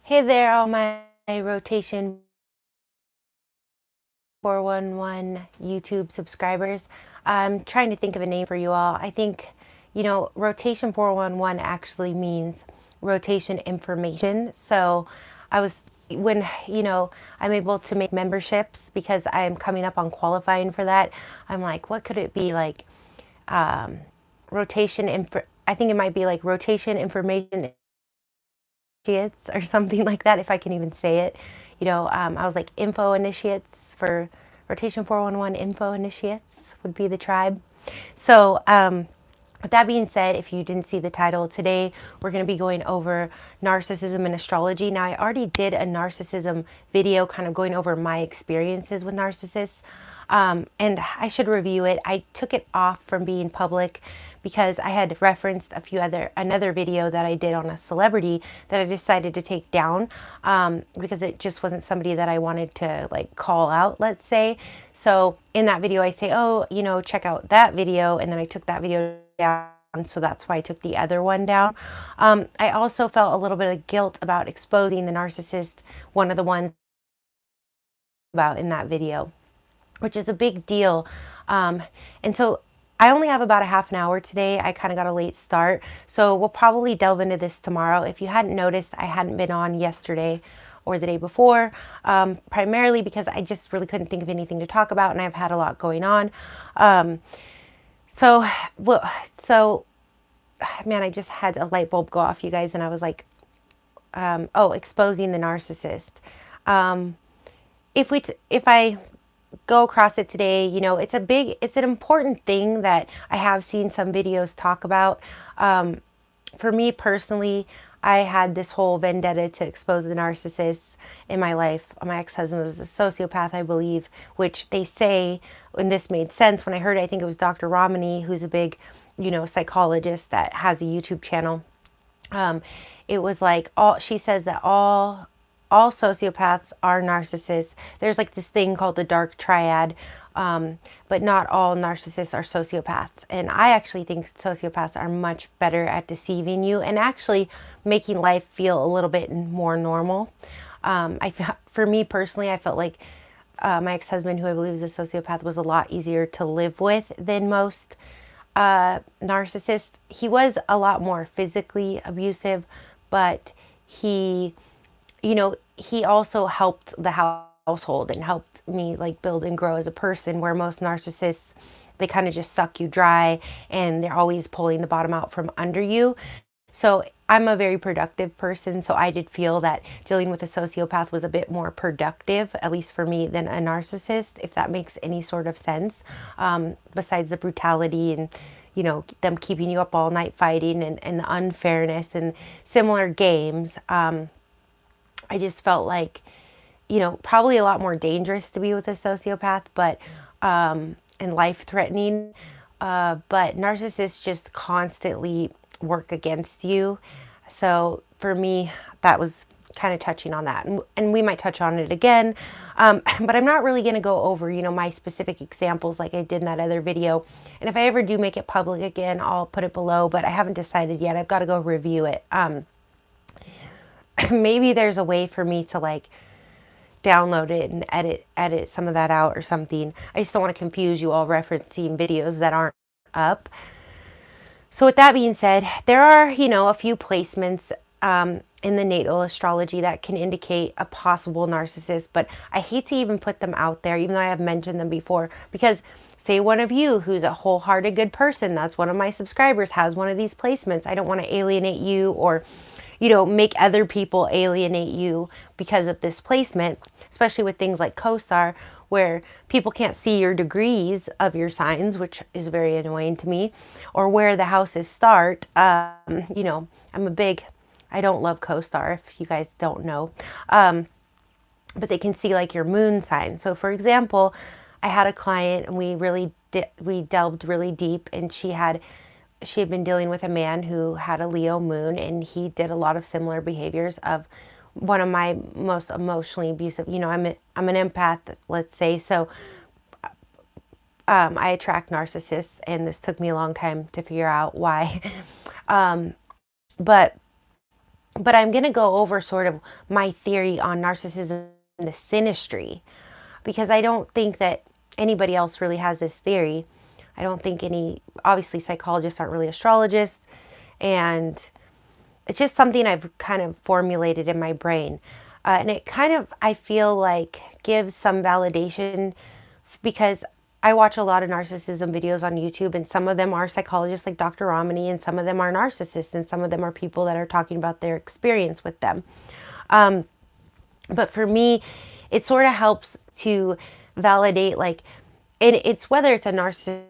Hey there, all my rotation 411 YouTube subscribers. I'm trying to think of a name for you all. I think, rotation 411 actually means rotation information. So when, I'm able to make memberships because I'm coming up on qualifying for that, I'm like, what could it be like? I think it might be like rotation information initiates or something like that, if I can even say it. I was like info initiates for rotation 411. Info initiates would be the tribe. So, with that being said, if you didn't see the title, today we're going to be going over narcissism and astrology. Now, I already did a narcissism video kind of going over my experiences with narcissists. And I should review it. I took it off from being public because I had referenced another video that I did on a celebrity that I decided to take down because it just wasn't somebody that I wanted to like call out, let's say. So in that video, I say, oh, check out that video. And then I took that video down. So that's why I took the other one down. I also felt a little bit of guilt about exposing the narcissist, one of the ones about in that video, which is a big deal. And so I only have about a half an hour today. I kind of got a late start. So we'll probably delve into this tomorrow. If you hadn't noticed, I hadn't been on yesterday or the day before, primarily because I just really couldn't think of anything to talk about, and I've had a lot going on. So, man, I just had a light bulb go off, you guys, and I was like, oh, exposing the narcissist. If I go across it today, it's an important thing that I have seen some videos talk about. For me personally, I had this whole vendetta to expose the narcissists in my life. My ex-husband was a sociopath, I believe, which they say, and this made sense when I heard it. I think it was Dr. Romani, who's a big, psychologist that has a YouTube channel. It was like she says that all sociopaths are narcissists. There's like this thing called the dark triad, but not all narcissists are sociopaths. And I actually think sociopaths are much better at deceiving you and actually making life feel a little bit more normal. For me personally, I felt like my ex-husband, who I believe is a sociopath, was a lot easier to live with than most narcissists. He was a lot more physically abusive, but he also helped the household and helped me like build and grow as a person, where most narcissists, they kind of just suck you dry and they're always pulling the bottom out from under you. So I'm a very productive person, so I did feel that dealing with a sociopath was a bit more productive, at least for me, than a narcissist, if that makes any sort of sense. Besides the brutality and them keeping you up all night fighting and the unfairness and similar games. I just felt like, probably a lot more dangerous to be with a sociopath, but, and life-threatening. But narcissists just constantly work against you. So for me, that was kind of touching on that. And we might touch on it again. But I'm not really going to go over, my specific examples like I did in that other video. And if I ever do make it public again, I'll put it below, but I haven't decided yet. I've got to go review it. Maybe there's a way for me to like download it and edit some of that out or something. I just don't want to confuse you all referencing videos that aren't up. So with that being said, there are, a few placements in the natal astrology that can indicate a possible narcissist, but I hate to even put them out there, even though I have mentioned them before, because say one of you who's a wholehearted good person, that's one of my subscribers, has one of these placements. I don't want to alienate you or make other people alienate you because of this placement, especially with things like CoStar, where people can't see your degrees of your signs, which is very annoying to me, or where the houses start. I don't love CoStar, if you guys don't know, but they can see like your moon sign. So for example, I had a client and we delved really deep, and she had been dealing with a man who had a Leo moon, and he did a lot of similar behaviors of one of my most emotionally abusive, I'm an empath, let's say. So I attract narcissists, and this took me a long time to figure out why. But But I'm going to go over sort of my theory on narcissism and the synastry, because I don't think that anybody else really has this theory. I don't think any, obviously, psychologists aren't really astrologists. And it's just something I've kind of formulated in my brain. And it kind of, I feel like, gives some validation, because I watch a lot of narcissism videos on YouTube, and some of them are psychologists like Dr. Romani, and some of them are narcissists, and some of them are people that are talking about their experience with them. But for me, it sort of helps to validate, like, and it's whether it's a narcissist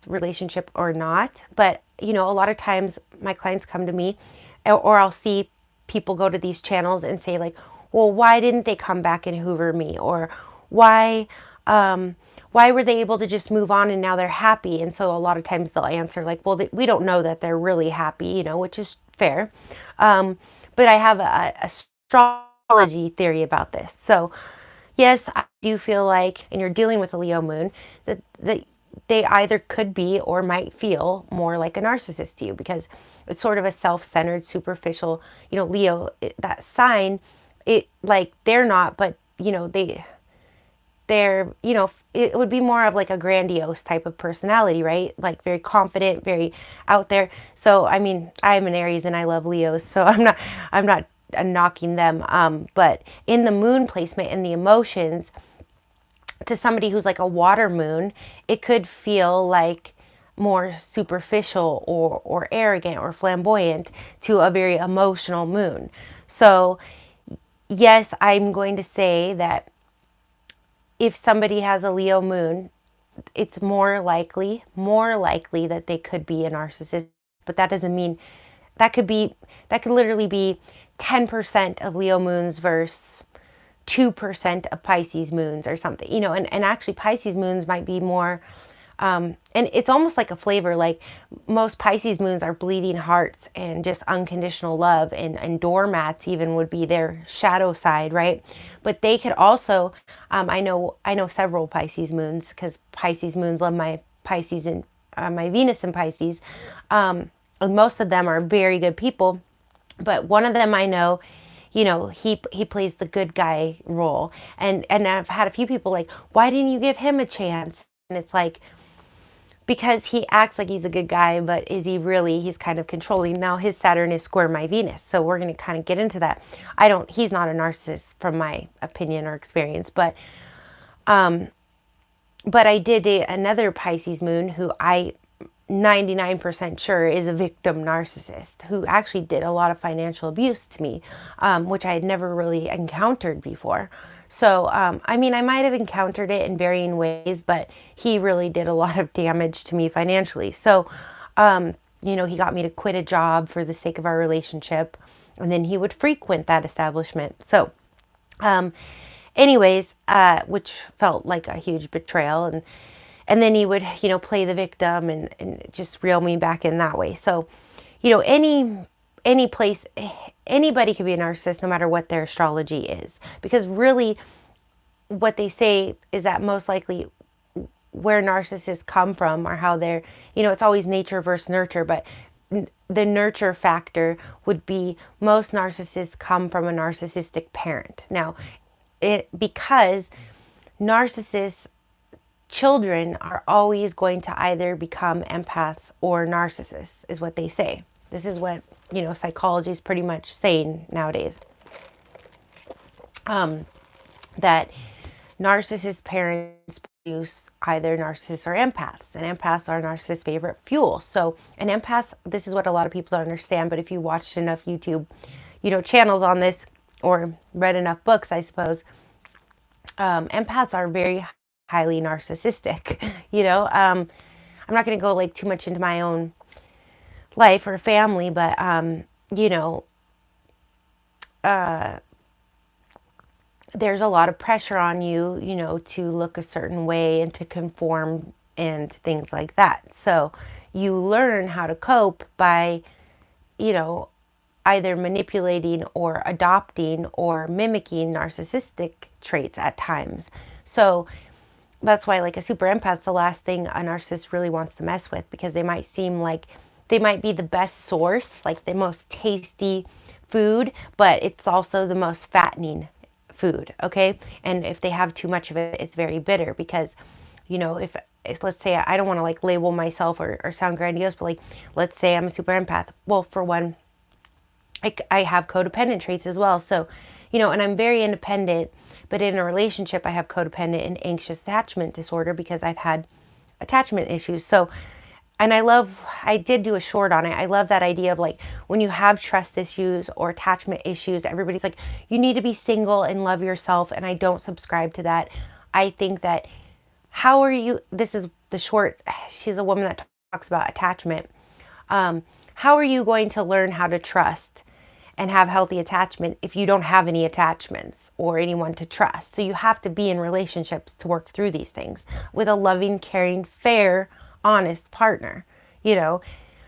relationship or not. But, you know, a lot of times my clients come to me, or I'll see people go to these channels and say, like, well, why didn't they come back and hoover me? Or why, why were they able to just move on and now they're happy? And so a lot of times they'll answer like, well, we don't know that they're really happy, you know, which is fair. But I have a astrology theory about this. So yes, I do feel like, and you're dealing with a Leo moon, that they either could be or might feel more like a narcissist to you, because it's sort of a self-centered, superficial, you know, Leo, that sign, it, like, they're not, but, you know, they're, you know, it would be more of like a grandiose type of personality, right? Like very confident, very out there. So, I mean, I'm an Aries and I love Leos, so I'm not knocking them. But in the moon placement and the emotions, to somebody who's like a water moon, it could feel like more superficial or arrogant or flamboyant to a very emotional moon. So yes, I'm going to say that if somebody has a Leo moon, it's more likely that they could be a narcissist. But that doesn't mean, that could literally be 10% of Leo moons versus 2% of Pisces moons or something, you know, and actually Pisces moons might be more, and it's almost like a flavor. Like most Pisces moons are bleeding hearts and just unconditional love, and doormats even would be their shadow side, right? But they could also, I know several Pisces moons, because Pisces moons love my Pisces and my Venus in Pisces. And most of them are very good people, but one of them I know, you know, he plays the good guy role, and I've had a few people like, why didn't you give him a chance? And it's like, because he acts like he's a good guy, but is he really? He's kind of controlling. Now his Saturn is square my Venus, so we're going to kind of get into that. He's not a narcissist from my opinion or experience, but I did date another Pisces moon who I 99% sure is a victim narcissist, who actually did a lot of financial abuse to me, which I had never really encountered before. So, I mean, I might have encountered it in varying ways, but he really did a lot of damage to me financially. So, you know, he got me to quit a job for the sake of our relationship, and then he would frequent that establishment. So, anyways, which felt like a huge betrayal. And then he would, you know, play the victim and just reel me back in that way. So, you know, any place, anybody could be a narcissist no matter what their astrology is. Because really what they say is that most likely where narcissists come from, or how they're, you know, it's always nature versus nurture, but the nurture factor would be most narcissists come from a narcissistic parent. Now, because narcissists, children are always going to either become empaths or narcissists, is what they say. This is what, you know, psychology is pretty much saying nowadays. That narcissist parents produce either narcissists or empaths, and empaths are narcissists' favorite fuel. So an empath, this is what a lot of people don't understand, but if you watched enough YouTube, you know, channels on this, or read enough books, I suppose, empaths are very highly narcissistic. You know, I'm not going to go like too much into my own life or family, but you know, there's a lot of pressure on you, you know, to look a certain way and to conform and things like that. So you learn how to cope by, you know, either manipulating or adopting or mimicking narcissistic traits at times. So that's why, like, a super empath's the last thing a narcissist really wants to mess with, because they might seem like they might be the best source, like the most tasty food, but it's also the most fattening food, okay? And if they have too much of it, it's very bitter because, you know, if let's say, I don't want to like label myself or sound grandiose, but like, let's say I'm a super empath. Well, for one, I have codependent traits as well. So, you know, and I'm very independent, but in a relationship, I have codependent and anxious attachment disorder because I've had attachment issues. So, and I did do a short on it. I love that idea of like when you have trust issues or attachment issues, everybody's like, you need to be single and love yourself. And I don't subscribe to that. I think that how are you, this is the short, she's a woman that talks about attachment. How are you going to learn how to trust and have healthy attachment if you don't have any attachments or anyone to trust? So you have to be in relationships to work through these things with a loving, caring, fair, honest partner. You know,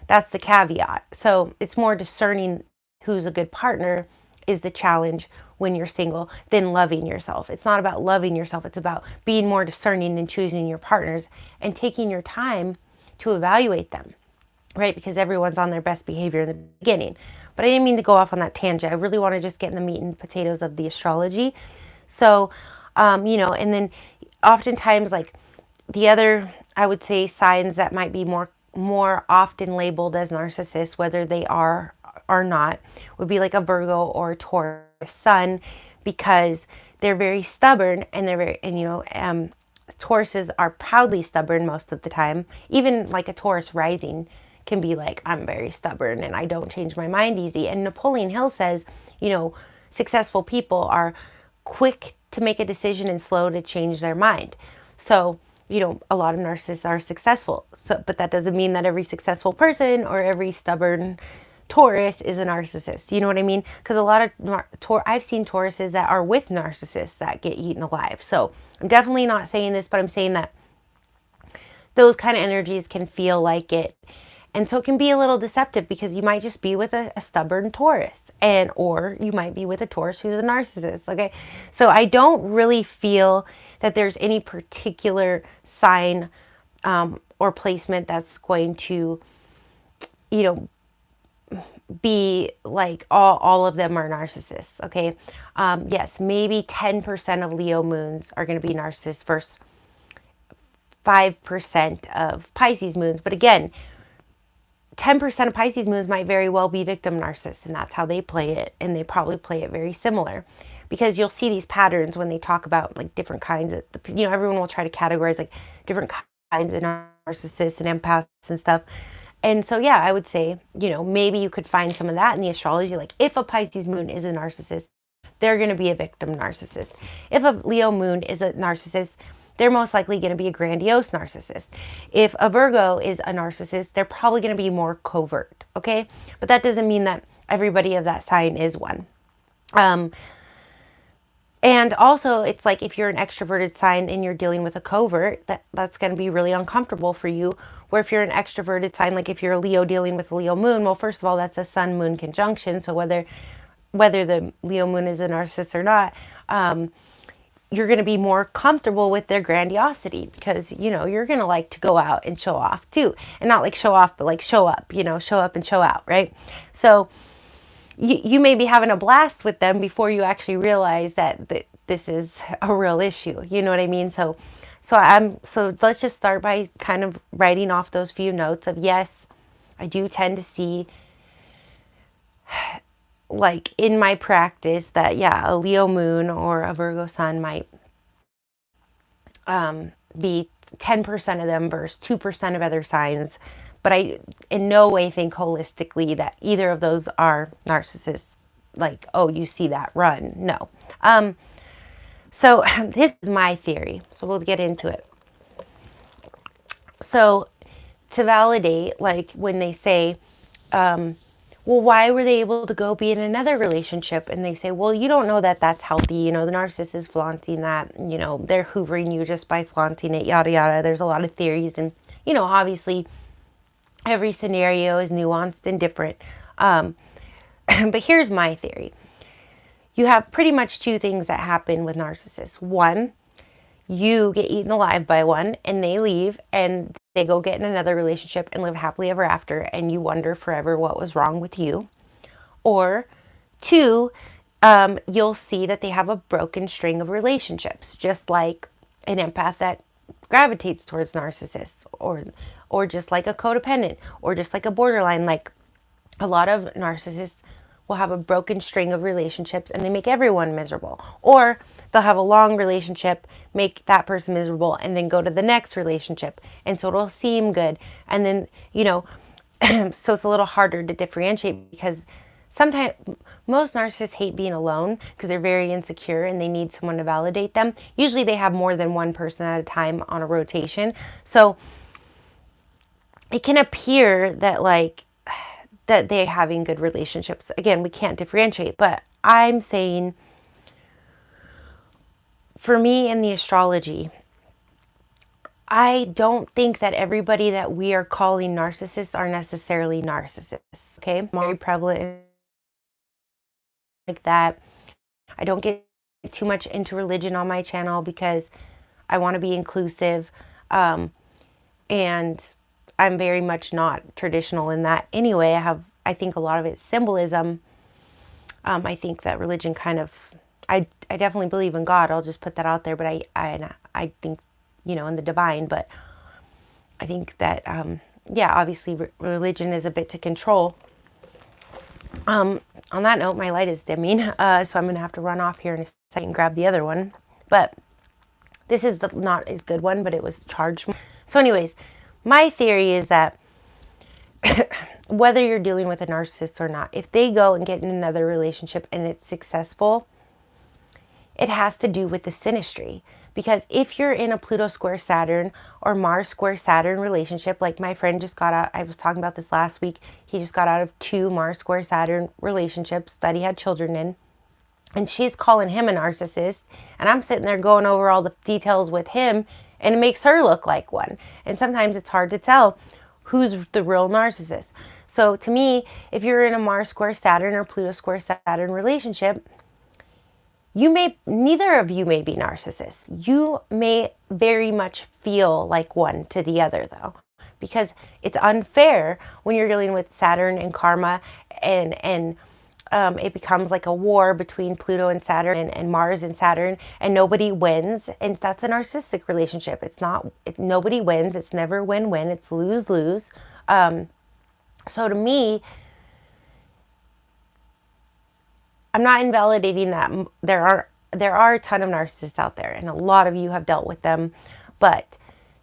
that's the caveat. So it's more discerning who's a good partner is the challenge when you're single than loving yourself. It's not about loving yourself. It's about being more discerning and choosing your partners and taking your time to evaluate them, right? Because everyone's on their best behavior in the beginning. But I didn't mean to go off on that tangent. I really want to just get in the meat and potatoes of the astrology. So, you know, and then oftentimes like the other, I would say, signs that might be more often labeled as narcissists, whether they are or not, would be like a Virgo or a Taurus sun, because they're very stubborn and you know, Tauruses are proudly stubborn most of the time. Even like a Taurus rising can be like, I'm very stubborn and I don't change my mind easy. And Napoleon Hill says, you know, successful people are quick to make a decision and slow to change their mind. So, you know, a lot of narcissists are successful. So, but that doesn't mean that every successful person or every stubborn Taurus is a narcissist. You know what I mean? Because a lot of I've seen Tauruses that are with narcissists that get eaten alive. So I'm definitely not saying this, but I'm saying that those kind of energies can feel like it. And so it can be a little deceptive because you might just be with a stubborn Taurus, or you might be with a Taurus who's a narcissist. Okay. So I don't really feel that there's any particular sign or placement that's going to, you know, be like all of them are narcissists. Okay. Yes, maybe 10% of Leo moons are going to be narcissists versus 5% of Pisces moons. But again, 10% of Pisces moons might very well be victim narcissists, and that's how they play it. And they probably play it very similar, because you'll see these patterns when they talk about like different kinds of, you know, everyone will try to categorize like different kinds of narcissists and empaths and stuff. And so, yeah, I would say, you know, maybe you could find some of that in the astrology. Like if a Pisces moon is a narcissist, they're going to be a victim narcissist. If a Leo moon is a narcissist, they're most likely going to be a grandiose narcissist. If a Virgo is a narcissist, they're probably going to be more covert. Okay. But that doesn't mean that everybody of that sign is one. And also, it's like if you're an extroverted sign and you're dealing with a covert, that's going to be really uncomfortable for you. Where if you're an extroverted sign, like if you're a Leo dealing with a Leo moon, well, first of all, that's a sun-moon conjunction. So whether the Leo moon is a narcissist or not, you're going to be more comfortable with their grandiosity because, you know, you're going to like to go out and show off too. And not like show off, but like show up, you know, show up and show out, right? So you may be having a blast with them before you actually realize that this is a real issue. You know what I mean? So let's just start by kind of writing off those few notes of, yes, I do tend to see like in my practice that, yeah, a Leo moon or a Virgo sun might be 10% of them versus 2% of other signs. But I in no way think holistically that either of those are narcissists. Like, oh, you see that, run. No. So this is my theory. So we'll get into it. So to validate, like when they say, well, why were they able to go be in another relationship? And they say, well, you don't know that that's healthy. You know, the narcissist is flaunting that, you know, they're hoovering you just by flaunting it, yada, yada. There's a lot of theories. And, you know, obviously every scenario is nuanced and different. But here's my theory. You have pretty much two things that happen with narcissists. One, you get eaten alive by one and they leave and they go get in another relationship and live happily ever after, and you wonder forever what was wrong with you. Or Two, you'll see that they have a broken string of relationships, just like an empath that gravitates towards narcissists, or just like a codependent, or just like a borderline. Like, a lot of narcissists will have a broken string of relationships and they make everyone miserable. Or they'll have a long relationship, make that person miserable, and then go to the next relationship. And so it'll seem good. And then, so it's a little harder to differentiate, because sometimes most narcissists hate being alone because they're very insecure and they need someone to validate them. Usually they have more than one person at a time on a rotation. So it can appear that that they're having good relationships. Again, we can't differentiate, but I'm saying, for me in the astrology, I don't think that everybody that we are calling narcissists are necessarily narcissists. Okay, very prevalent like that. I don't get too much into religion on my channel because I want to be inclusive, and I'm very much not traditional in that anyway. I think a lot of it's symbolism. I think that religion kind of, I definitely believe in God. I'll just put that out there. But I think, in the divine. But I think that, yeah, obviously religion is a bit to control. On that note, my light is dimming, so I'm going to have to run off here in a second and grab the other one. But this is the not as good one, but it was charged. So anyways, my theory is that whether you're dealing with a narcissist or not, if they go and get in another relationship and it's successful, it has to do with the synastry. Because if you're in a Pluto square Saturn or Mars square Saturn relationship, like my friend just got out, I was talking about this last week, he just got out of 2 Mars square Saturn relationships that he had children in. And she's calling him a narcissist. And I'm sitting there going over all the details with him, and it makes her look like one. And sometimes it's hard to tell who's the real narcissist. So to me, if you're in a Mars square Saturn or Pluto square Saturn relationship, neither of you may be narcissists. You may very much feel like one to the other, though, because it's unfair when you're dealing with Saturn and karma, and it becomes like a war between Pluto and Saturn, and Mars and Saturn, and nobody wins. And that's a narcissistic relationship. Nobody wins. It's never win-win. It's lose-lose. So to me, I'm not invalidating that. There are a ton of narcissists out there, and a lot of you have dealt with them. But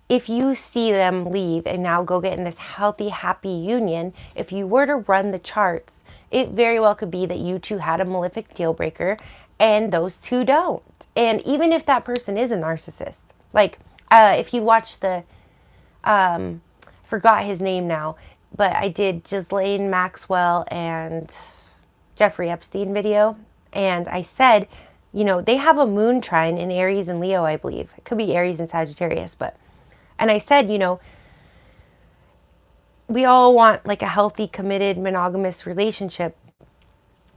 if you see them leave and now go get in this healthy, happy union, if you were to run the charts, it very well could be that you two had a malefic deal breaker and those two don't. And even if that person is a narcissist, like if you watch forgot his name now, but I did Ghislaine Maxwell and Jeffrey Epstein video, and I said, they have a moon trine in Aries and Leo, I believe. It could be Aries and Sagittarius, and I said, we all want like a healthy, committed, monogamous relationship,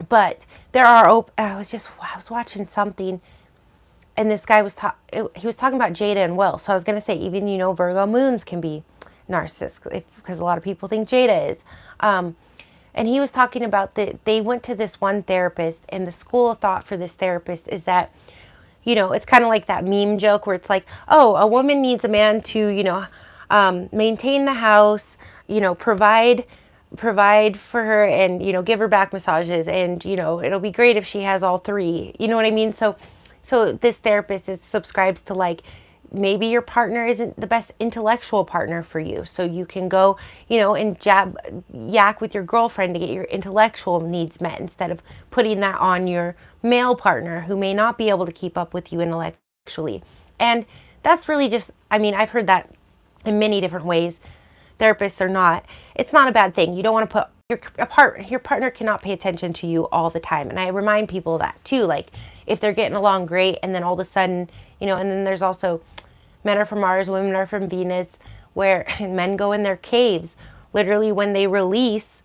but there are, I was watching something, and this guy was he was talking about Jada and Will. So I was going to say, even, Virgo moons can be narcissists, because a lot of people think Jada is. And he was talking about that they went to this one therapist, and the school of thought for this therapist is that, it's kind of like that meme joke where it's like, oh, a woman needs a man to, maintain the house, provide for her, and, give her back massages, and, it'll be great if she has all 3. You know what I mean? So this therapist subscribes to, like, maybe your partner isn't the best intellectual partner for you. So you can go, and yak with your girlfriend to get your intellectual needs met, instead of putting that on your male partner who may not be able to keep up with you intellectually. And that's really just, I've heard that in many different ways. Therapists or not, it's not a bad thing. You don't want to put your partner cannot pay attention to you all the time. And I remind people of that too. Like, if they're getting along great, and then all of a sudden, and then there's also men are from Mars, women are from Venus, where men go in their caves. Literally, when they release,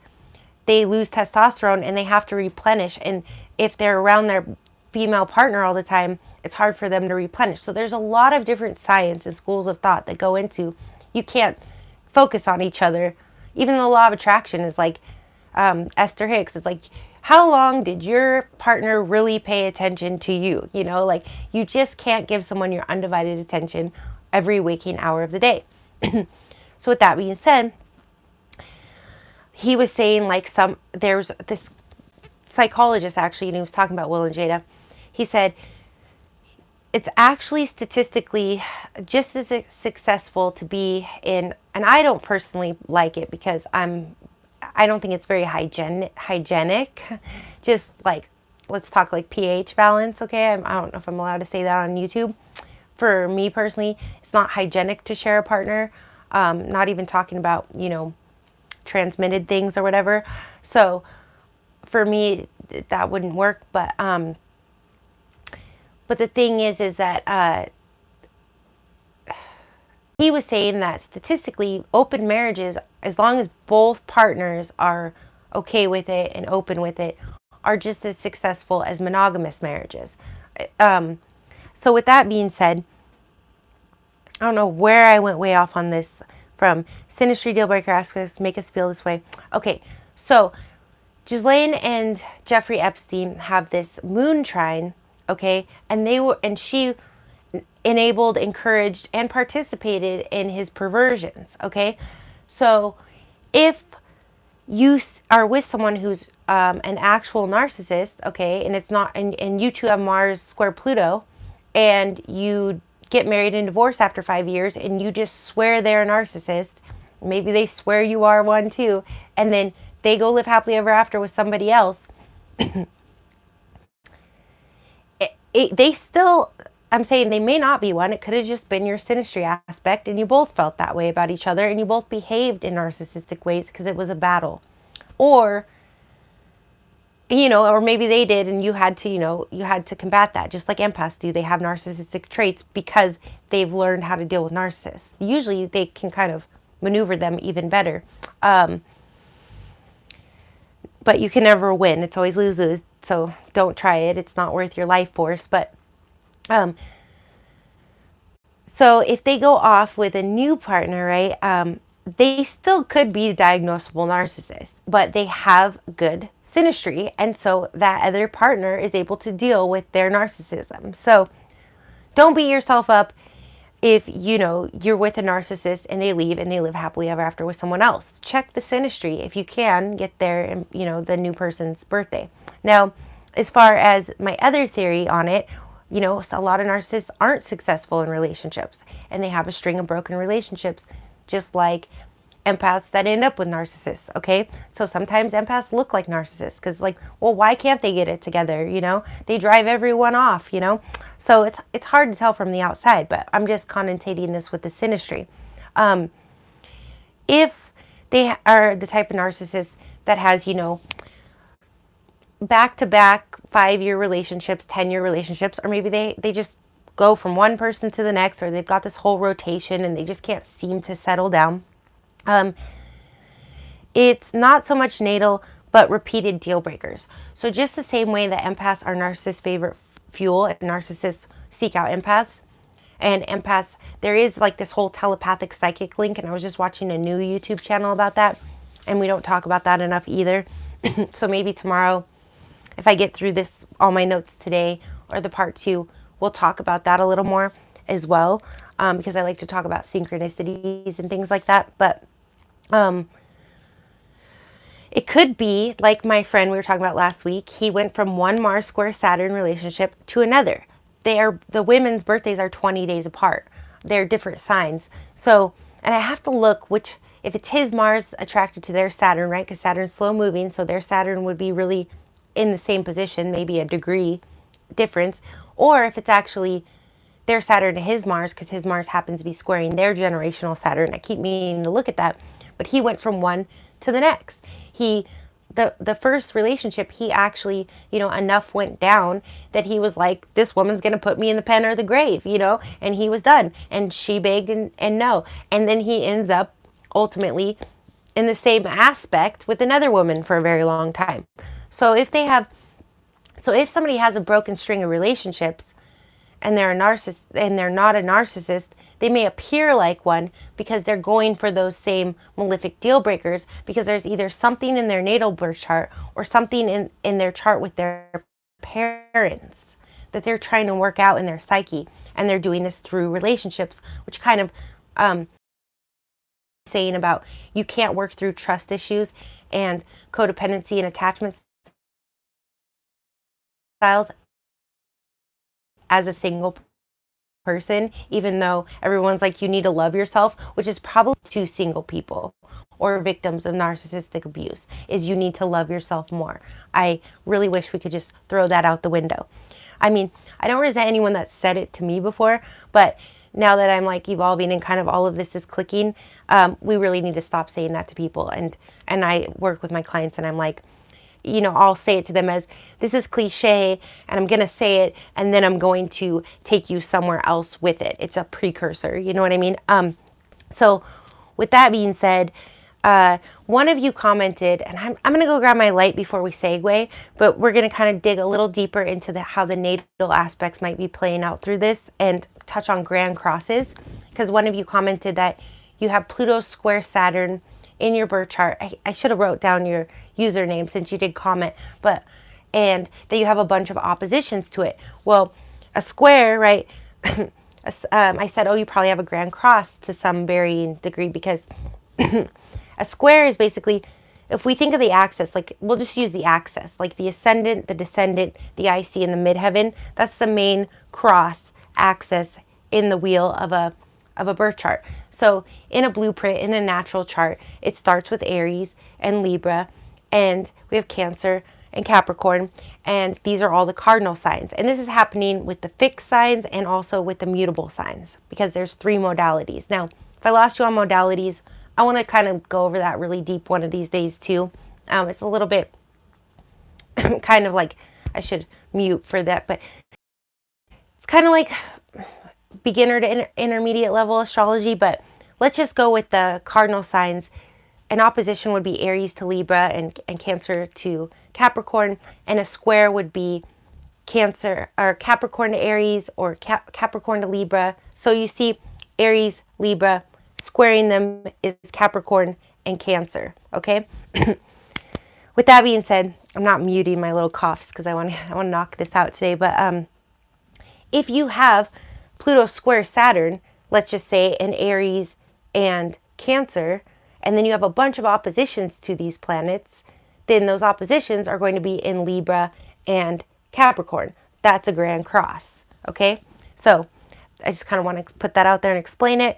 they lose testosterone and they have to replenish. And if they're around their female partner all the time, it's hard for them to replenish. So there's a lot of different science and schools of thought that go into, you can't focus on each other. Even the law of attraction is like, Esther Hicks, it's like, how long did your partner really pay attention to you? You know, like you just can't give someone your undivided attention every waking hour of the day. So with that being said, he was saying like there's this psychologist actually, and he was talking about Will and Jada. He said it's actually statistically just as successful to be in, and I don't personally like it because I don't think it's very hygienic. Just like, let's talk like pH balance, okay? I don't know if I'm allowed to say that on YouTube. For me personally, it's not hygienic to share a partner. Not even talking about, you know, transmitted things or whatever. So for me, that wouldn't work. But the thing is that he was saying that statistically, open marriages, as long as both partners are okay with it and open with it, are just as successful as monogamous marriages. So with that being said, I don't know where I went way off on this from. Synastry deal breaker asks us, make us feel this way. Okay, so Ghislaine and Jeffrey Epstein have this moon trine, okay, and she enabled, encouraged, and participated in his perversions, okay? So if you are with someone who's an actual narcissist, okay, and it's not, and you two have Mars square Pluto, and you get married and divorced after 5 years, and you just swear they're a narcissist, maybe they swear you are one too, and then they go live happily ever after with somebody else, they still, I'm saying they may not be one. It could have just been your synastry aspect, and you both felt that way about each other, and you both behaved in narcissistic ways because it was a battle. Or, you know, or maybe they did, and you had to, you know, you had to combat that, just like empaths do. They have narcissistic traits because they've learned how to deal with narcissists. Usually they can kind of maneuver them even better. But you can never win. It's always lose-lose. So don't try it. It's not worth your life force. But so if they go off with a new partner, right, they still could be diagnosable narcissists, but they have good synastry, and so that other partner is able to deal with their narcissism. So don't beat yourself up if, you know, you're with a narcissist and they leave and they live happily ever after with someone else. Check the synastry if you can get there, you know, the new person's birthday. Now, as far as my other theory on it, you know, a lot of narcissists aren't successful in relationships, and they have a string of broken relationships, just like empaths that end up with narcissists, okay? So sometimes empaths look like narcissists because, like, well, why can't they get it together, you know? They drive everyone off, you know? So it's hard to tell from the outside, but I'm just connotating this with the synastry. If they are the type of narcissist that has, you know, back-to-back 5-year relationships, 10-year relationships, or maybe they just go from one person to the next, or they've got this whole rotation and they just can't seem to settle down. It's not so much natal, but repeated deal breakers. So just the same way that empaths are narcissists' favorite fuel and narcissists seek out empaths, and empaths, there is like this whole telepathic psychic link, and I was just watching a new YouTube channel about that, and we don't talk about that enough either. So maybe tomorrow, if I get through this, all my notes today, or the part 2, we'll talk about that a little more as well, because I like to talk about synchronicities and things like that. But it could be like my friend we were talking about last week. He went from one Mars square Saturn relationship to another. The women's birthdays are 20 days apart. They're different signs. So, and I have to look if it's his Mars attracted to their Saturn, right? Because Saturn's slow moving, so their Saturn would be really in the same position, maybe a degree difference, or if it's actually their Saturn to his Mars, because his Mars happens to be squaring their generational Saturn. I keep meaning to look at that, but he went from one to the next. The first relationship, he actually, you know, enough went down that he was like, this woman's going to put me in the pen or the grave, you know, and he was done. And she begged and no. And then he ends up ultimately in the same aspect with another woman for a very long time. So if somebody has a broken string of relationships and they're a narcissist and they're not a narcissist, they may appear like one because they're going for those same malefic deal breakers, because there's either something in their natal birth chart or something in their chart with their parents that they're trying to work out in their psyche. And they're doing this through relationships, which kind of saying about you can't work through trust issues and codependency and attachment styles as a single person, even though everyone's like, you need to love yourself, which is probably to single people or victims of narcissistic abuse, is you need to love yourself more. I really wish we could just throw that out the window. I mean, I don't resent anyone that said it to me before, but now that I'm like evolving and kind of all of this is clicking, we really need to stop saying that to people. And I work with my clients and I'm like, you know, I'll say it to them as, this is cliche and I'm going to say it and then I'm going to take you somewhere else with it. It's a precursor, you know what I mean? So with that being said, one of you commented, and I'm going to go grab my light before we segue, but we're going to kind of dig a little deeper into how the natal aspects might be playing out through this and touch on grand crosses, because one of you commented that you have Pluto square Saturn in your birth chart. I should have wrote down your username since you did comment, and that you have a bunch of oppositions to it. Well, a square, right? I said, oh, you probably have a grand cross to some varying degree, because a square is basically, if we think of the axis, like we'll just use the axis, like the ascendant, the descendant, the IC, and the midheaven. That's the main cross axis in the wheel of a birth chart. So in a blueprint, in a natural chart, it starts with Aries and Libra, and we have Cancer and Capricorn, and these are all the cardinal signs. And this is happening with the fixed signs and also with the mutable signs, because there's 3 modalities. Now, if I lost you on modalities, I want to kind of go over that really deep one of these days too. It's a little bit kind of like, I should mute for that, but it's kind of like beginner to intermediate level astrology. But let's just go with the cardinal signs. An opposition would be Aries to Libra and Cancer to Capricorn, and a square would be Cancer or Capricorn to Aries or Capricorn to Libra. So you see Aries, Libra, squaring them is Capricorn and Cancer, okay? With that being said, I'm not muting my little coughs because I want to knock this out today, but if you have Pluto square Saturn, let's just say in Aries and Cancer, and then you have a bunch of oppositions to these planets, then those oppositions are going to be in Libra and Capricorn. That's a grand cross, okay? So I just kind of want to put that out there and explain it.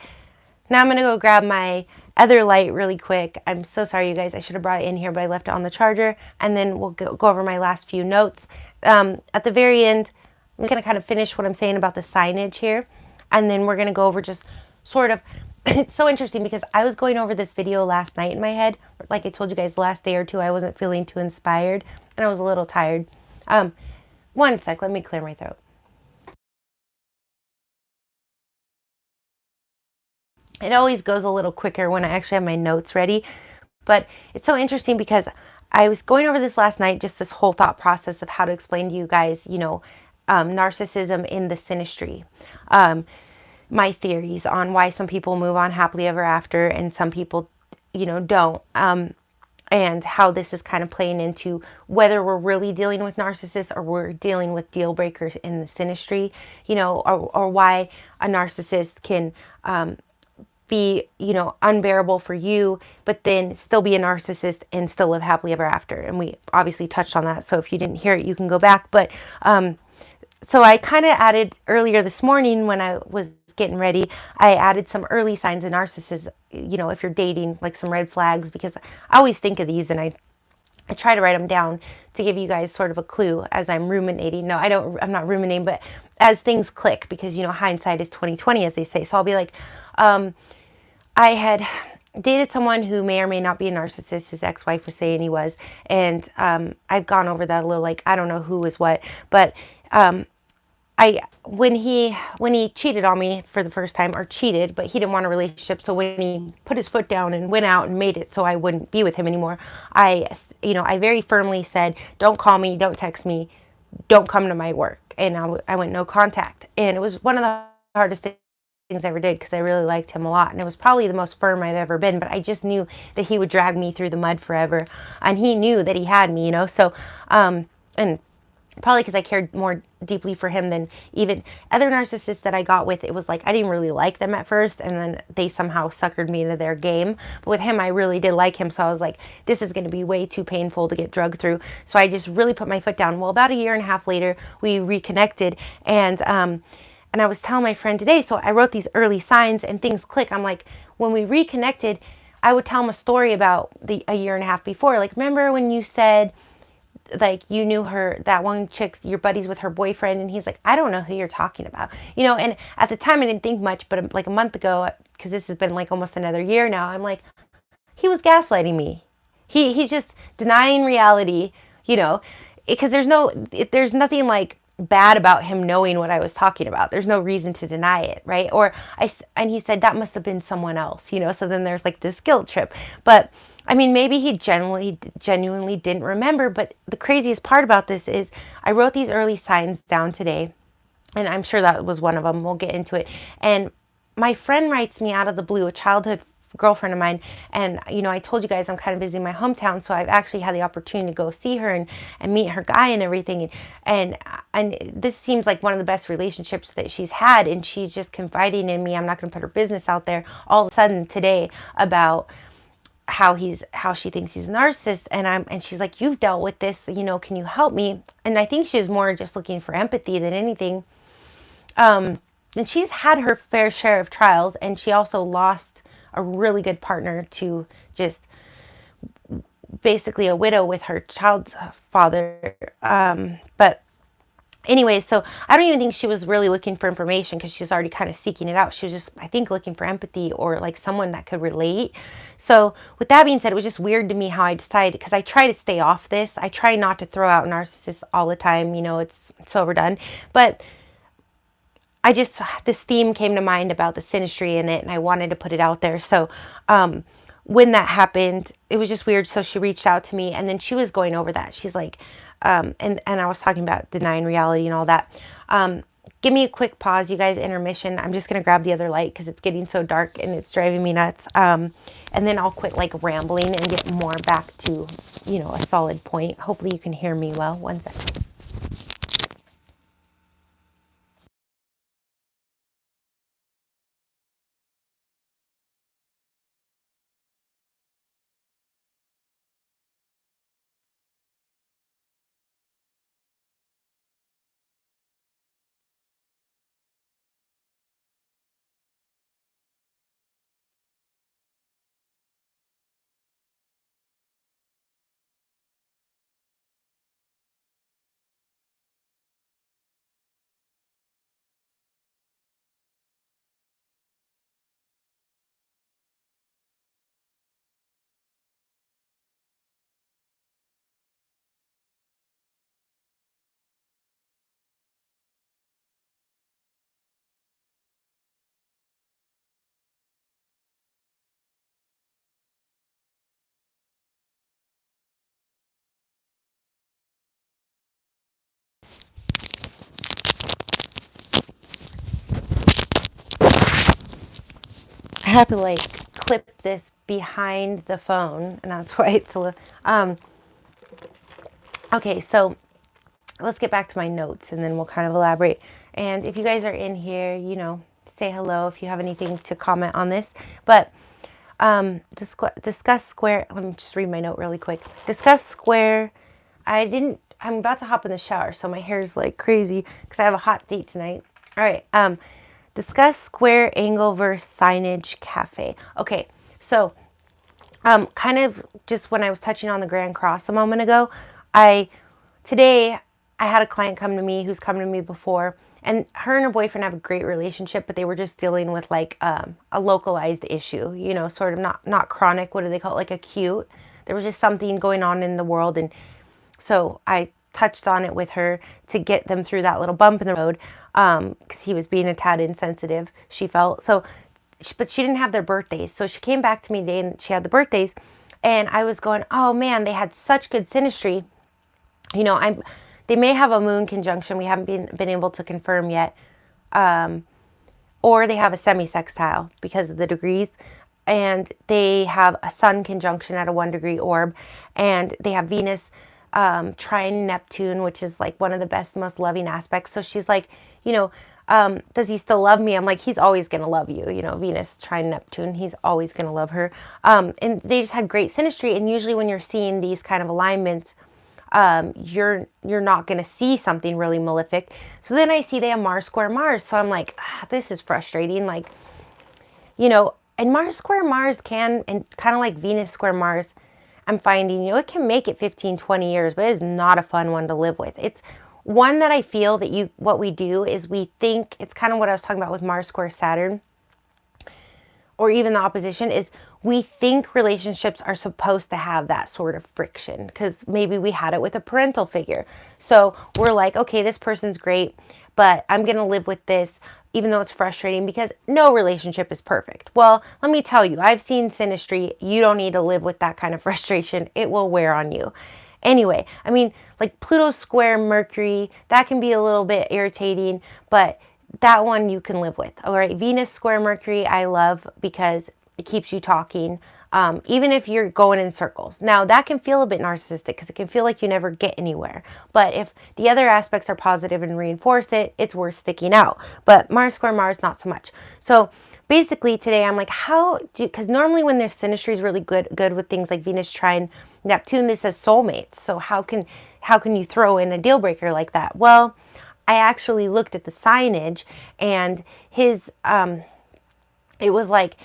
Now I'm going to go grab my other light really quick. I'm so sorry, you guys. I should have brought it in here, but I left it on the charger. And then we'll go over my last few notes. At the very end, I'm going to kind of finish what I'm saying about the signage here. And then we're going to go over just sort of, it's so interesting because I was going over this video last night in my head. Like I told you guys, the last day or two, I wasn't feeling too inspired and I was a little tired. One sec, let me clear my throat. It always goes a little quicker when I actually have my notes ready. But it's so interesting because I was going over this last night, just this whole thought process of how to explain to you guys, you know, narcissism in the synastry. My theories on why some people move on happily ever after and some people, you know, don't. And how this is kind of playing into whether we're really dealing with narcissists or we're dealing with deal breakers in the synastry, you know, or why a narcissist can be, you know, unbearable for you, but then still be a narcissist and still live happily ever after. And we obviously touched on that. So if you didn't hear it, you can go back. But so I kind of added earlier this morning when I was getting ready, I added some early signs of narcissism, you know, if you're dating, like some red flags, because I always think of these and I try to write them down to give you guys sort of a clue as I'm ruminating. No, I'm not ruminating, but as things click, because, you know, hindsight is 20/20, as they say. So I'll be like, I had dated someone who may or may not be a narcissist. His ex-wife was saying he was. And I've gone over that a little, like, I don't know who is what. But when he cheated on me for the first time, or cheated, but he didn't want a relationship. So when he put his foot down and went out and made it so I wouldn't be with him anymore, I very firmly said, don't call me, don't text me, don't come to my work. And I went no contact. And it was one of the hardest things things I ever did because I really liked him a lot. And it was probably the most firm I've ever been, but I just knew that he would drag me through the mud forever. And he knew that he had me, you know? So, and probably because I cared more deeply for him than even other narcissists that I got with. It was like I didn't really like them at first, and then they somehow suckered me into their game. But with him, I really did like him, so I was like, this is going to be way too painful to get drugged through. So I just really put my foot down. Well, about a year and a half later, we reconnected, and I was telling my friend today, so I wrote these early signs and things click. I'm like, when we reconnected, I would tell him a story about a year and a half before. Like, remember when you said, like, you knew her, that one chick's, your buddy's with her boyfriend? And he's like, I don't know who you're talking about. You know, and at the time I didn't think much, but like a month ago, because this has been like almost another year now, I'm like, he was gaslighting me. He's just denying reality, you know, because there's nothing like bad about him knowing what I was talking about. There's no reason to deny it, right? And he said that must have been someone else, you know, so then there's like this guilt trip. But I mean, maybe he genuinely didn't remember, but the craziest part about this is I wrote these early signs down today, and I'm sure that was one of them. We'll get into it. And my friend writes me out of the blue, a childhood girlfriend of mine, and you know, I told you guys I'm kind of busy in my hometown, so I've actually had the opportunity to go see her and meet her guy and everything, and this seems like one of the best relationships that she's had, and she's just confiding in me. I'm not going to put her business out there all of a sudden today about how she thinks he's a narcissist, and she's like, you've dealt with this, you know, can you help me? And I think she's more just looking for empathy than anything. And she's had her fair share of trials, and she also lost a really good partner to just basically a widow with her child's father. But anyway, so I don't even think she was really looking for information, because she's already kind of seeking it out. She was just, I think, looking for empathy or like someone that could relate. So with that being said, it was just weird to me how I decided, because I try to stay off this. I try not to throw out narcissists all the time. You know, it's overdone. But this theme came to mind about the synastry in it, and I wanted to put it out there. So when that happened, it was just weird. So she reached out to me, and then she was going over that. She's like, and I was talking about denying reality and all that. Give me a quick pause, you guys, intermission. I'm just going to grab the other light because it's getting so dark and it's driving me nuts. And then I'll quit like rambling and get more back to, you know, a solid point. Hopefully you can hear me well. One second. I have to like clip this behind the phone, and that's why it's a little, okay, so let's get back to my notes, and then we'll kind of elaborate. And if you guys are in here, you know, say hello if you have anything to comment on this. But discuss square. Let me just read my note really quick. Discuss square. I'm about to hop in the shower, so my hair is like crazy because I have a hot date tonight. All right. Discuss square angle versus signage cafe. Okay, so kind of just when I was touching on the Grand Cross a moment ago, today I had a client come to me who's come to me before, and her and her boyfriend have a great relationship, but they were just dealing with like a localized issue, you know, sort of not chronic. What do they call it? Like acute. There was just something going on in the world, and so I touched on it with her to get them through that little bump in the road, because he was being a tad insensitive, she felt. So, but she didn't have their birthdays. So she came back to me today and she had the birthdays, and I was going, oh man, they had such good synastry. You know, they may have a moon conjunction. We haven't been able to confirm yet. or they have a semi-sextile because of the degrees, and they have a sun conjunction at a 1-degree orb, and they have Venus trine Neptune, which is like one of the best, most loving aspects. So she's like, you know, does he still love me? I'm like, he's always going to love you. You know, Venus trine Neptune, he's always going to love her. And they just had great synastry. And usually when you're seeing these kind of alignments, you're not going to see something really malefic. So then I see they have Mars square Mars. So I'm like, this is frustrating. Like, you know, and Mars square Mars can, and kind of like Venus square Mars, I'm finding, you know, it can make it 15, 20 years, but it is not a fun one to live with. It's one that I feel that what we do is we think, it's kind of what I was talking about with Mars square Saturn, or even the opposition, is we think relationships are supposed to have that sort of friction because maybe we had it with a parental figure. So we're like, okay, this person's great, but I'm going to live with this even though it's frustrating because no relationship is perfect. Well, let me tell you, I've seen synastry. You don't need to live with that kind of frustration. It will wear on you. Anyway, I mean, like Pluto square Mercury, that can be a little bit irritating, but that one you can live with. All right, Venus square Mercury, I love because it keeps you talking, even if you're going in circles. Now, that can feel a bit narcissistic because it can feel like you never get anywhere. But if the other aspects are positive and reinforce it, it's worth sticking out. But Mars square Mars, not so much. So basically today I'm like, because normally when there's synastry is really good with things like Venus trine Neptune, this says soulmates. So how can you throw in a deal breaker like that? Well, I actually looked at the signage, and his, it was like,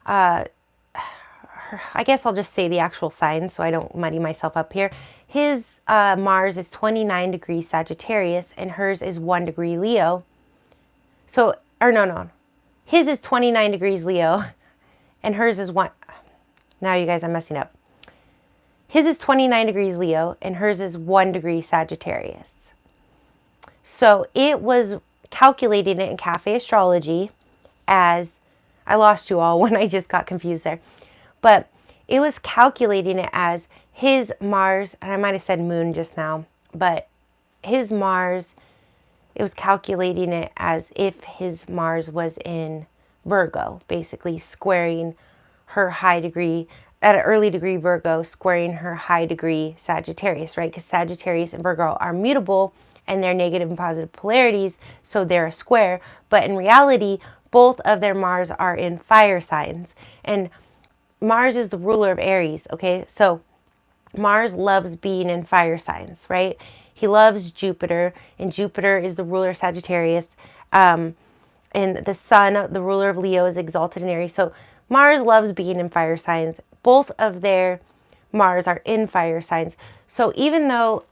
I guess I'll just say the actual signs so I don't muddy myself up here. His Mars is 29 degrees Sagittarius, and hers is 1 degree Leo. So, or no. His is 29 degrees Leo, and hers is 1. Now you guys, I'm messing up. His is 29 degrees Leo, and hers is 1 degree Sagittarius. So it was calculating it in Cafe Astrology as, I lost you all when I just got confused there, but it was calculating it as his Mars, and I might have said moon just now, but his Mars, it was calculating it as if his Mars was in Virgo, basically squaring her high degree, at an early degree Virgo, squaring her high degree Sagittarius, right? Because Sagittarius and Virgo are mutable, and they're negative and positive polarities, so they're a square. But in reality, both of their Mars are in fire signs. And Mars is the ruler of Aries, okay? So Mars loves being in fire signs, right? He loves Jupiter, and Jupiter is the ruler of Sagittarius. And the sun, the ruler of Leo, is exalted in Aries. So Mars loves being in fire signs. Both of their Mars are in fire signs. So even though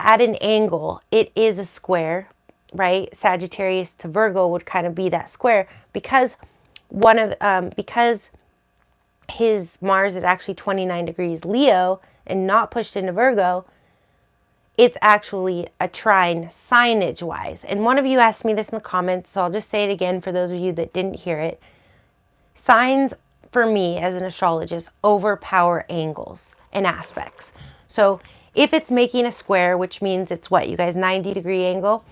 at an angle it is a square, right? Sagittarius to Virgo would kind of be that square because because his Mars is actually 29 degrees Leo and not pushed into Virgo, it's actually a trine signage wise. And one of you asked me this in the comments, so I'll just say it again for those of you that didn't hear it. Signs, for me as an astrologist, overpower angles and aspects. So if it's making a square, which means it's what, you guys, 90-degree angle,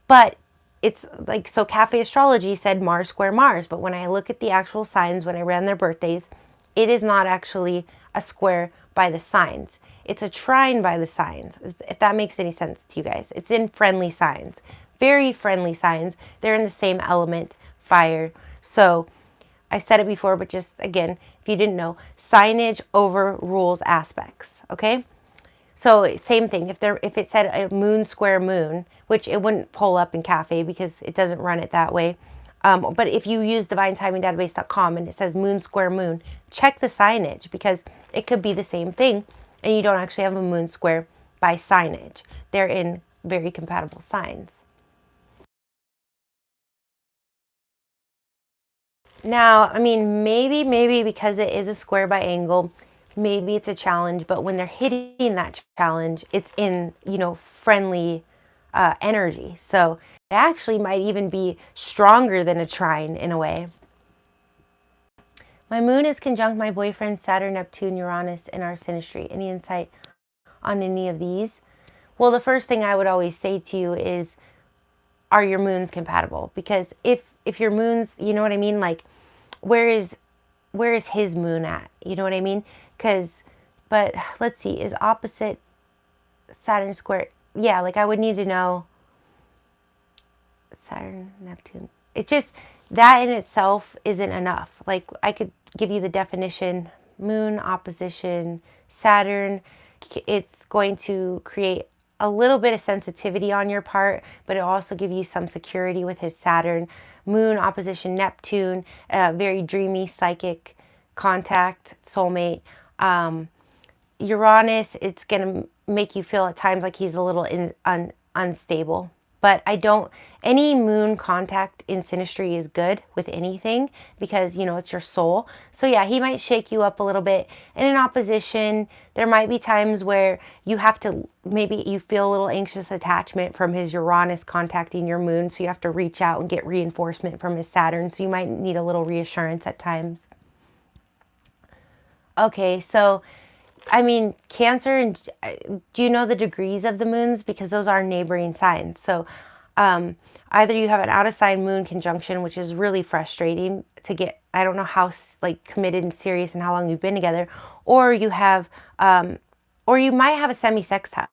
but it's like, so Cafe Astrology said Mars square Mars, but when I look at the actual signs, when I ran their birthdays, it is not actually a square by the signs. It's a trine by the signs, if that makes any sense to you guys. It's in friendly signs, very friendly signs. They're in the same element, fire. So I said it before, but just again, if you didn't know, signage overrules aspects, okay? So same thing, if it said a moon square moon, which it wouldn't pull up in Cafe because it doesn't run it that way. But if you use divinetimingdatabase.com and it says moon square moon, check the signage because it could be the same thing and you don't actually have a moon square by signage. They're in very compatible signs. Now, I mean, maybe because it is a square by angle, maybe it's a challenge, but when they're hitting that challenge, it's in, friendly energy. So it actually might even be stronger than a trine in a way. My moon is conjunct my boyfriend, Saturn, Neptune, Uranus, in our synastry. Any insight on any of these? Well, the first thing I would always say to you is are your moons compatible? Because if your moons, you know what I mean, like where is his moon at? You know what I mean? But let's see, is opposite Saturn square? Yeah, like I would need to know Saturn, Neptune. It's just that in itself isn't enough. Like I could give you the definition: moon opposition Saturn. It's going to create a little bit of sensitivity on your part, but it'll also give you some security with his Saturn. Moon opposition Neptune, very dreamy, psychic contact, soulmate. Uranus, it's going to make you feel at times like he's a little unstable. But any moon contact in synastry is good with anything because, you know, it's your soul. So yeah, he might shake you up a little bit. And in opposition, there might be times where you have to, maybe you feel a little anxious attachment from his Uranus contacting your moon. So you have to reach out and get reinforcement from his Saturn. So you might need a little reassurance at times. Okay, so I mean, Cancer, and do you know the degrees of the moons? Because those are neighboring signs. So either you have an out of sign moon conjunction, which is really frustrating to get. I don't know how like committed and serious and how long you've been together, or you have, or you might have a semi-sextile.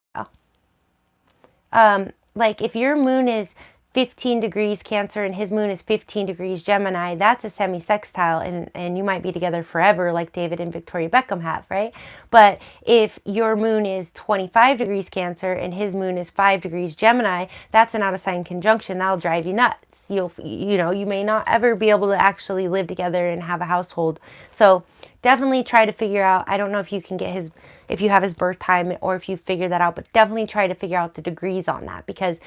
Like if your moon is 15 degrees Cancer and his moon is 15 degrees Gemini, that's a semi-sextile, and you might be together forever like David and Victoria Beckham have, right? But if your moon is 25 degrees Cancer and his moon is 5 degrees Gemini, that's an out-of-sign conjunction. That'll drive you nuts. You may not ever be able to actually live together and have a household. So definitely try to figure out, I don't know if you can get if you have his birth time or if you figure that out, but definitely try to figure out the degrees on that, because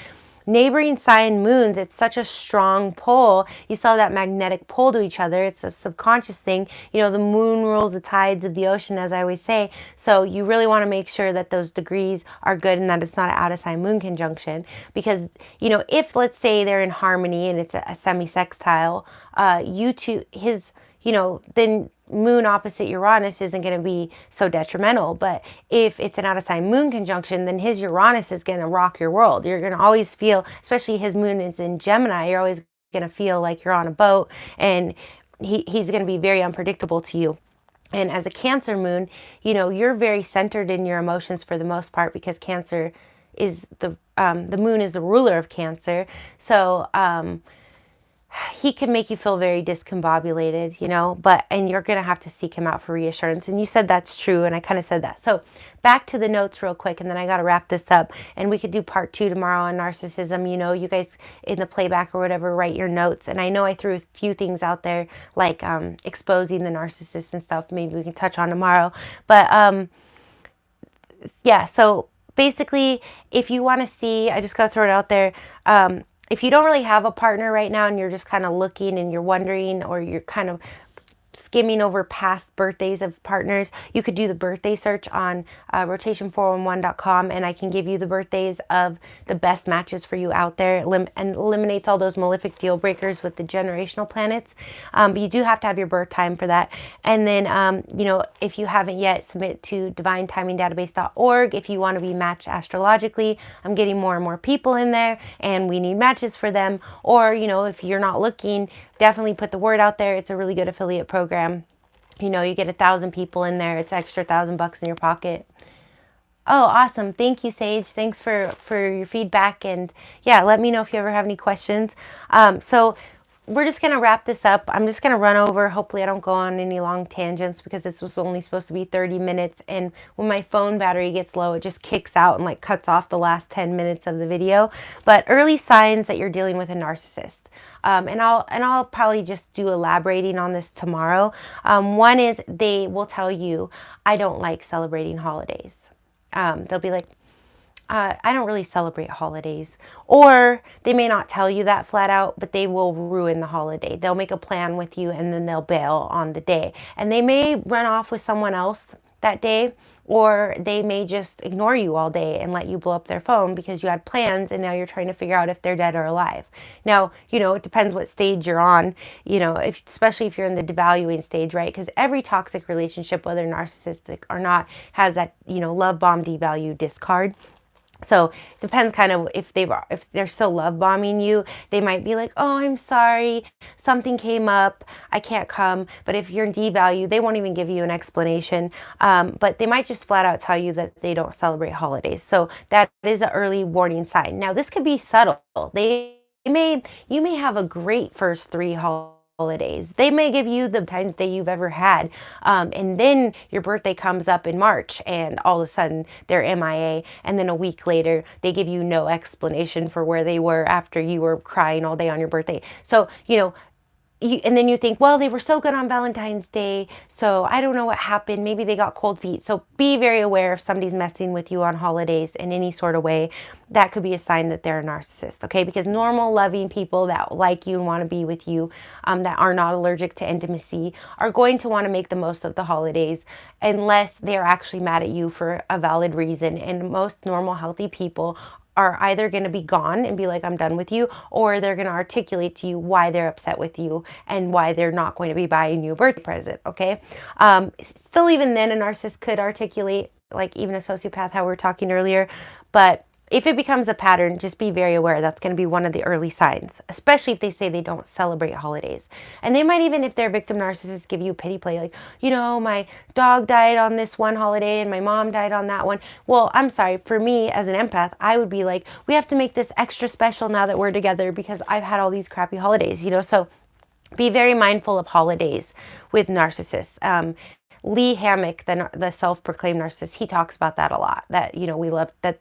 neighboring sign moons, it's such a strong pull. You saw that magnetic pull to each other. It's a subconscious thing. You know, the moon rules the tides of the ocean, as I always say. So you really want to make sure that those degrees are good and that it's not an out of sign moon conjunction. Because, you know, if let's say they're in harmony and it's a semi-sextile, then moon opposite Uranus isn't going to be so detrimental. But if it's an out of sign moon conjunction, then his Uranus is going to rock your world. You're going to always feel, especially his moon is in Gemini, you're always going to feel like you're on a boat, and he's going to be very unpredictable to you. And as a Cancer moon, you know, you're very centered in your emotions for the most part, because Cancer is the moon is the ruler of Cancer. So he can make you feel very discombobulated, you know, and you're going to have to seek him out for reassurance. And you said that's true, and I kind of said that. So back to the notes real quick, and then I got to wrap this up, and we could do part 2 tomorrow on narcissism. You know, you guys in the playback or whatever, write your notes. And I know I threw a few things out there, like exposing the narcissist and stuff. Maybe we can touch on tomorrow. But yeah, so basically, if you want to see, I just got to throw it out there. If you don't really have a partner right now and you're just kind of looking and you're wondering, or you're kind of skimming over past birthdays of partners, you could do the birthday search on rotation411.com, and I can give you the birthdays of the best matches for you out there, and eliminates all those malefic deal breakers with the generational planets. But you do have to have your birth time for that. And then, you know, if you haven't yet, submit to divinetimingdatabase.org if you want to be matched astrologically. I'm getting more and more people in there, and we need matches for them. Or, you know, if you're not looking, definitely put the word out there. It's a really good affiliate program. You know, you get 1,000 people in there. It's extra $1,000 in your pocket. Oh, awesome. Thank you, Sage. Thanks for your feedback. And yeah, let me know if you ever have any questions. So we're just going to wrap this up. I'm just going to run over. Hopefully I don't go on any long tangents, because this was only supposed to be 30 minutes. And when my phone battery gets low, it just kicks out and like cuts off the last 10 minutes of the video. But early signs that you're dealing with a narcissist. And I'll probably just do elaborating on this tomorrow. One is they will tell you, I don't like celebrating holidays. They'll be like, I don't really celebrate holidays. Or they may not tell you that flat out, but they will ruin the holiday. They'll make a plan with you and then they'll bail on the day. And they may run off with someone else that day, or they may just ignore you all day and let you blow up their phone because you had plans and now you're trying to figure out if they're dead or alive. Now, you know, it depends what stage you're on, you know, especially if you're in the devaluing stage, right? Because every toxic relationship, whether narcissistic or not, has that, you know, love bomb, devalue, discard. So depends kind of if they're still love bombing you, they might be like, oh, I'm sorry, something came up, I can't come. But if you're in devalue, they won't even give you an explanation. But they might just flat out tell you that they don't celebrate holidays. So that is an early warning sign. Now this could be subtle. You may have a great first three holidays. They may give you the Valentine's Day you've ever had. And then your birthday comes up in March and all of a sudden they're MIA. And then a week later, they give you no explanation for where they were after you were crying all day on your birthday. So, and then you think, well, they were so good on Valentine's Day, so I don't know what happened. Maybe they got cold feet. So be very aware if somebody's messing with you on holidays in any sort of way. That could be a sign that they're a narcissist, okay? Because normal, loving people that like you and want to be with you, that are not allergic to intimacy, are going to want to make the most of the holidays unless they're actually mad at you for a valid reason. And most normal, healthy people are either going to be gone and be like, I'm done with you, or they're going to articulate to you why they're upset with you and why they're not going to be buying you a birthday present, okay? Still, even then, a narcissist could articulate, like even a sociopath, how we were talking earlier, but if it becomes a pattern, just be very aware. That's going to be one of the early signs, especially if they say they don't celebrate holidays. And they might even, if they're victim narcissists, give you a pity play, like, my dog died on this one holiday and my mom died on that one. Well, I'm sorry, for me as an empath, I would be like, we have to make this extra special now that we're together because I've had all these crappy holidays, so be very mindful of holidays with narcissists. Lee Hammock, the self-proclaimed narcissist, he talks about that a lot, that, we love that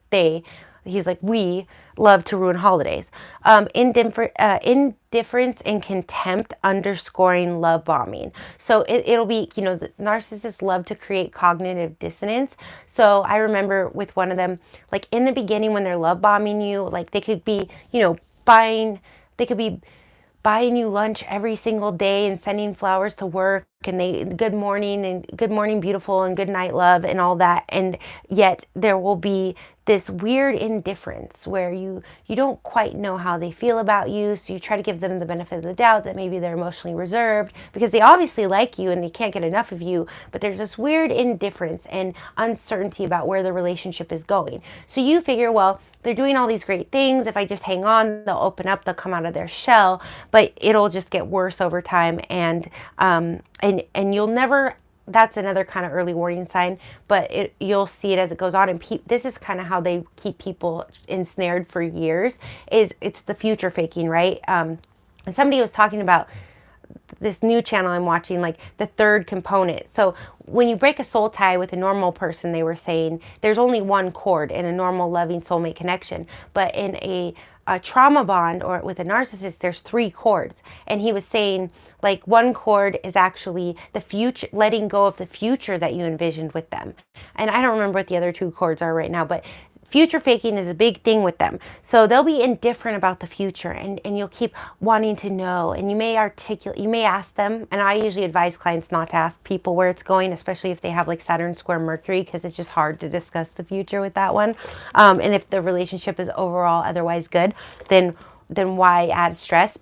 he's like, we love to ruin holidays. Indifference and contempt underscoring love bombing. So it'll be, the narcissists love to create cognitive dissonance. So I remember with one of them, like in the beginning when they're love bombing you, like they could be, they could be buying you lunch every single day and sending flowers to work and good morning beautiful and good night love and all that, and yet there will be this weird indifference where you don't quite know how they feel about you, so you try to give them the benefit of the doubt that maybe they're emotionally reserved because they obviously like you and they can't get enough of you, but there's this weird indifference and uncertainty about where the relationship is going. So you figure, well, they're doing all these great things. If I just hang on, they'll open up, they'll come out of their shell, but it'll just get worse over time. And you'll never, that's another kind of early warning sign, but you'll see it as it goes on. And this is kind of how they keep people ensnared for years, it's the future faking, right? And somebody was talking about this new channel I'm watching, like the third component. So when you break a soul tie with a normal person, they were saying there's only one cord in a normal loving soulmate connection, but in a trauma bond or with a narcissist, there's three cords. And he was saying like one cord is actually the future, letting go of the future that you envisioned with them. And I don't remember what the other two cords are right now, but future faking is a big thing with them. So they'll be indifferent about the future and you'll keep wanting to know, and you may ask them, and I usually advise clients not to ask people where it's going, especially if they have like Saturn square Mercury, because it's just hard to discuss the future with that one. And if the relationship is overall otherwise good, then why add stress?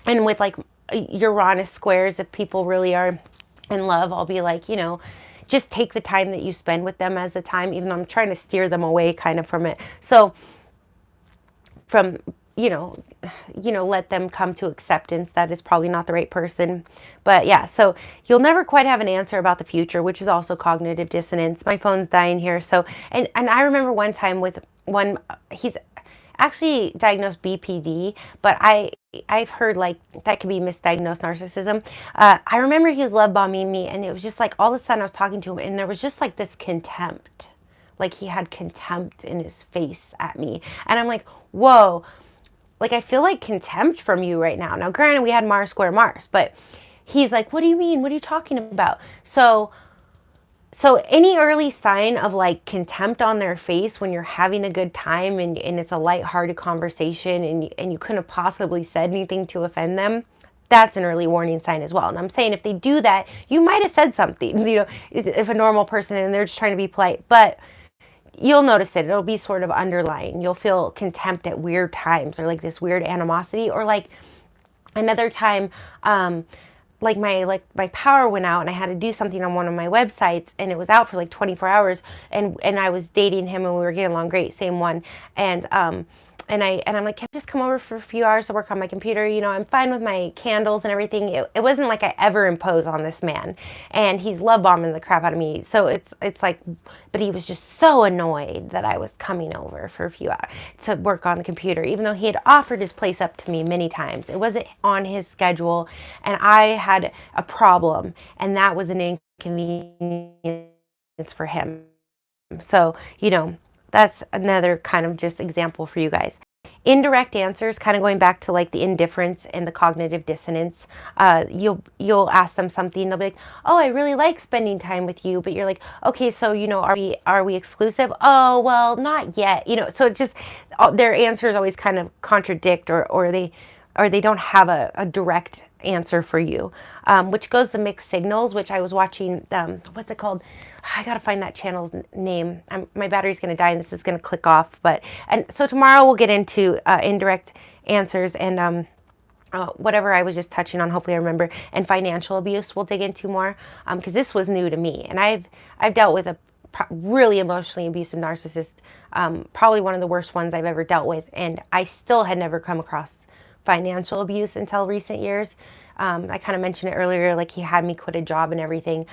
And with like Uranus squares, if people really are in love, I'll be like, just take the time that you spend with them as the time, even though I'm trying to steer them away kind of from it. So let them come to acceptance that is probably not the right person. But yeah, so you'll never quite have an answer about the future, which is also cognitive dissonance. My phone's dying here. So, and I remember one time with one, he's actually diagnosed BPD, but I've heard like that could be misdiagnosed narcissism. I remember he was love bombing me, and it was just like all of a sudden I was talking to him and there was just like this contempt, like he had contempt in his face at me, and I'm like, whoa, like I feel like contempt from you right now. Now granted, we had Mars square Mars, but he's like, what do you mean, what are you talking about? So any early sign of like contempt on their face when you're having a good time and it's a lighthearted conversation and you couldn't have possibly said anything to offend them, that's an early warning sign as well. And I'm saying if they do that, you might have said something, if a normal person and they're just trying to be polite, but you'll notice it. It'll be sort of underlying. You'll feel contempt at weird times or like this weird animosity, or like another time, my power went out and I had to do something on one of my websites, and it was out for like 24 hours, and I was dating him and we were getting along great, same one. And I'm like, can I just come over for a few hours to work on my computer? You know, I'm fine with my candles and everything. It wasn't like I ever impose on this man, and he's love bombing the crap out of me. So it's like, but he was just so annoyed that I was coming over for a few hours to work on the computer, even though he had offered his place up to me many times. It wasn't on his schedule, and I had a problem, and that was an inconvenience for him. So, you know, that's another kind of just example for you guys. Indirect answers, kind of going back to like the indifference and the cognitive dissonance. You'll ask them something, they'll be like, "Oh, I really like spending time with you," but you're like, "Okay, so you know, are we exclusive?" "Oh, well, not yet." You know, so it just their answers always kind of contradict, or they don't have a direct answer for you, which goes to mixed signals, which I was watching. What's it called? I gotta find that channel's name. My battery's gonna die and this is gonna click off. And so tomorrow we'll get into indirect answers and whatever I was just touching on. Hopefully I remember. And financial abuse we'll dig into more, because this was new to me, and I've dealt with a really emotionally abusive narcissist, probably one of the worst ones I've ever dealt with, and I still had never come across financial abuse until recent years. I kind of mentioned it earlier, like he had me quit a job and everything.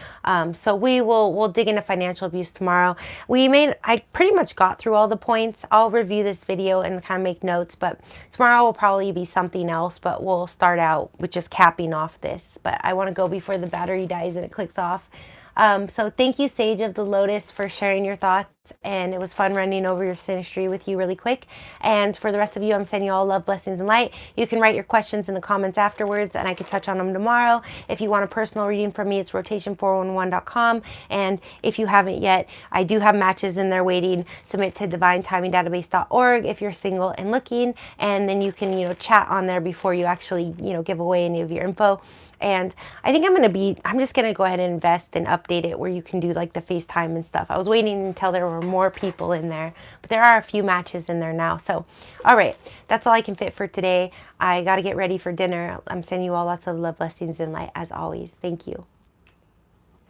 So we'll dig into financial abuse tomorrow. I pretty much got through all the points. I'll review this video and kind of make notes, but tomorrow will probably be something else, but we'll start out with just capping off this. But I want to go before the battery dies and it clicks off. So thank you, Sage of the Lotus, for sharing your thoughts, and it was fun running over your synastry with you really quick. And for the rest of you, I'm sending you all love, blessings, and light. You can write your questions in the comments afterwards, and I could touch on them tomorrow. If you want a personal reading from me, it's rotation411.com. And if you haven't yet, I do have matches in there waiting. Submit to divinetimingdatabase.org if you're single and looking, and then you can, you know, chat on there before you actually, you know, give away any of your info. And I think I'm just going to go ahead and invest and update it where you can do like the FaceTime and stuff. I was waiting until there were more people in there, but there are a few matches in there now. So, all right, that's all I can fit for today. I got to get ready for dinner. I'm sending you all lots of love, blessings, and light as always. Thank you.